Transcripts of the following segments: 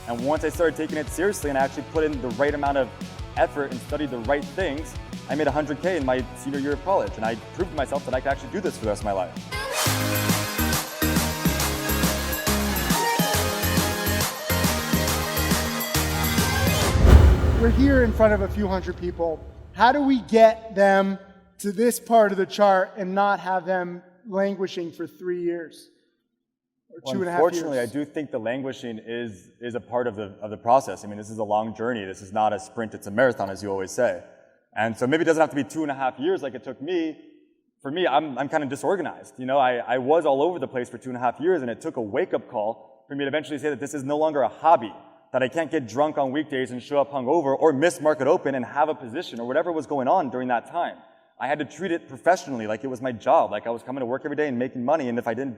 And once I started taking it seriously and I actually put in the right amount of effort and studied the right things, I made $100K in my senior year of college. And I proved to myself that I could actually do this for the rest of my life. We're here in front of a few hundred people. How do we get them to this part of the chart and not have them languishing for 3 years or 2.5 years? Unfortunately, I do think the languishing is a part of the process. I mean, this is a long journey. This is not a sprint, it's a marathon, as you always say. And so maybe it doesn't have to be 2.5 years like it took me. For me, I'm kind of disorganized. You know, I was all over the place for 2.5 years, and it took a wake-up call for me to eventually say that this is no longer a hobby, that I can't get drunk on weekdays and show up hungover or miss market open and have a position or whatever was going on during that time. I had to treat it professionally, like it was my job, like I was coming to work every day and making money, and if I didn't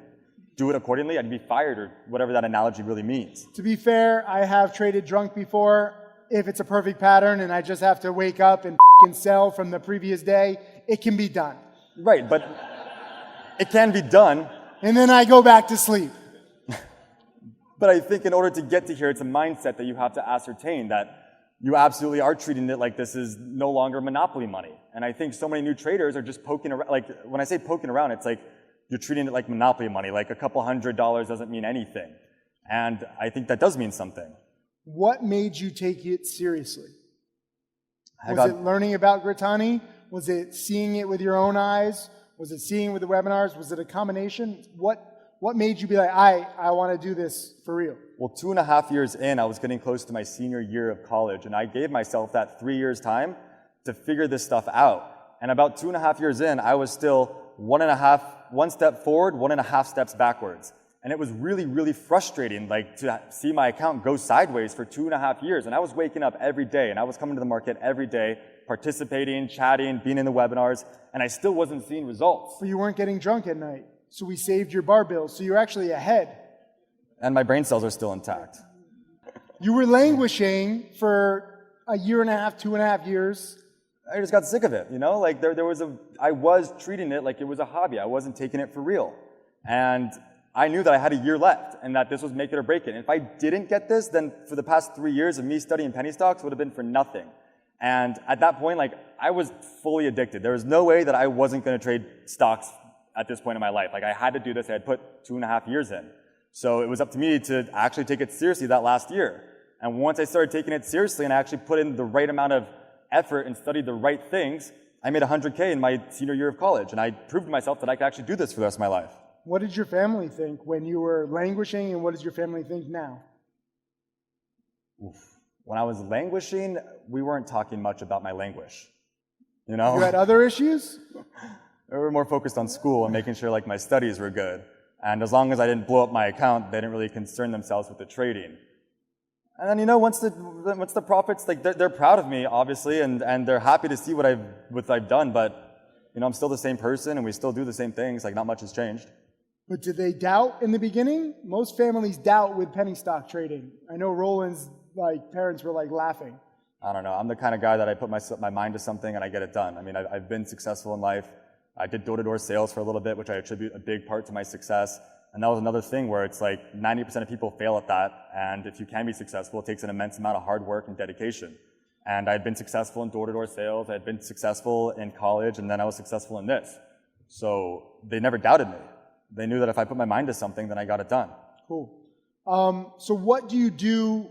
do it accordingly, I'd be fired, or whatever that analogy really means. To be fair, I have traded drunk before. If it's a perfect pattern and I just have to wake up and sell from the previous day, it can be done. Right, but it can be done. And then I go back to sleep. But I think in order to get to here, it's a mindset that you have to ascertain, that you absolutely are treating it like this is no longer monopoly money. And I think so many new traders are just poking around. Like, when I say poking around, it's like you're treating it like monopoly money, like a couple $100 doesn't mean anything. And I think that does mean something. What made you take it seriously? Was it learning about Gritani? Was it seeing it with your own eyes? Was it seeing it with the webinars? Was it a combination? What made you be like, I want to do this for real? Well, 2.5 years in, I was getting close to my senior year of college, and I gave myself that 3 years time to figure this stuff out. And about 2.5 years in, I was still one step forward, 1.5 steps backwards. And it was really, really frustrating, like, to see my account go sideways for 2.5 years. And I was waking up every day, and I was coming to the market every day, participating, chatting, being in the webinars, and I still wasn't seeing results. But you weren't getting drunk at night, so we saved your bar bills, so you're actually ahead. And my brain cells are still intact. You were languishing for 1.5, 2.5 years. I just got sick of it, you know? Like, I was treating it like it was a hobby. I wasn't taking it for real. And I knew that I had a year left and that this was make it or break it. And if I didn't get this, then for the past 3 years of me studying penny stocks would have been for nothing. And at that point, like, I was fully addicted. There was no way that I wasn't going to trade stocks at this point in my life. Like, I had to do this. I had put 2.5 years in. So it was up to me to actually take it seriously that last year. And once I started taking it seriously and I actually put in the right amount of effort and studied the right things, I made $100K in my senior year of college. And I proved to myself that I could actually do this for the rest of my life. What did your family think when you were languishing, and what does your family think now? Oof. When I was languishing, we weren't talking much about my languish. You know? You had other issues? We were more focused on school and making sure, like, my studies were good. And as long as I didn't blow up my account, they didn't really concern themselves with the trading. And then, you know, once the profits, like, they're proud of me, obviously, and they're happy to see what I've done, but, you know, I'm still the same person and we still do the same things, like, not much has changed. But did they doubt in the beginning? Most families doubt with penny stock trading. I know Roland's parents were laughing. I don't know. I'm the kind of guy that I put my mind to something and I get it done. I mean, I've been successful in life. I did door-to-door sales for a little bit, which I attribute a big part to my success. And that was another thing where it's like 90% of people fail at that. And if you can be successful, it takes an immense amount of hard work and dedication. And I'd been successful in door-to-door sales. I'd been successful in college, and then I was successful in this. So they never doubted me. They knew that if I put my mind to something, then I got it done. Cool. So what do you do,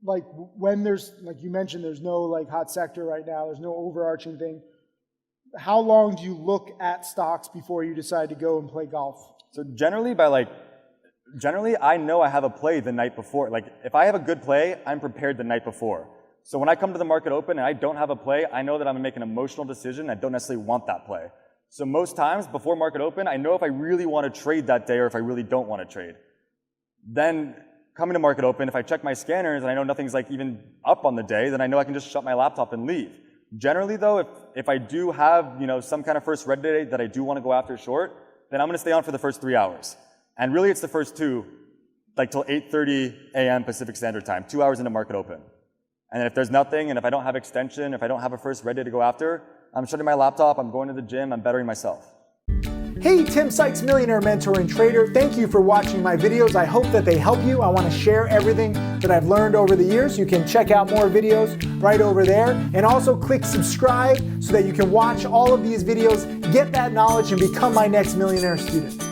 like, when there's, like you mentioned, there's no, like, hot sector right now, there's no overarching thing. How long do you look at stocks before you decide to go and play golf? So generally, I know I have a play the night before. Like, if I have a good play, I'm prepared the night before. So when I come to the market open and I don't have a play, I know that I'm going to make an emotional decision. I don't necessarily want that play. So most times, before market open, I know if I really want to trade that day or if I really don't want to trade. Then, coming to market open, if I check my scanners and I know nothing's, like, even up on the day, then I know I can just shut my laptop and leave. Generally, though, if I do have, you know, some kind of first red day that I do want to go after short, then I'm going to stay on for the first 3 hours. And really, it's the first 2, like till 8:30 a.m. Pacific Standard Time, 2 hours into market open. And if there's nothing, and if I don't have extension, if I don't have a first red day to go after, I'm shutting my laptop, I'm going to the gym, I'm bettering myself. Hey, Tim Sykes, Millionaire Mentor and Trader. Thank you for watching my videos. I hope that they help you. I want to share everything that I've learned over the years. You can check out more videos right over there. And also click subscribe so that you can watch all of these videos, get that knowledge, and become my next millionaire student.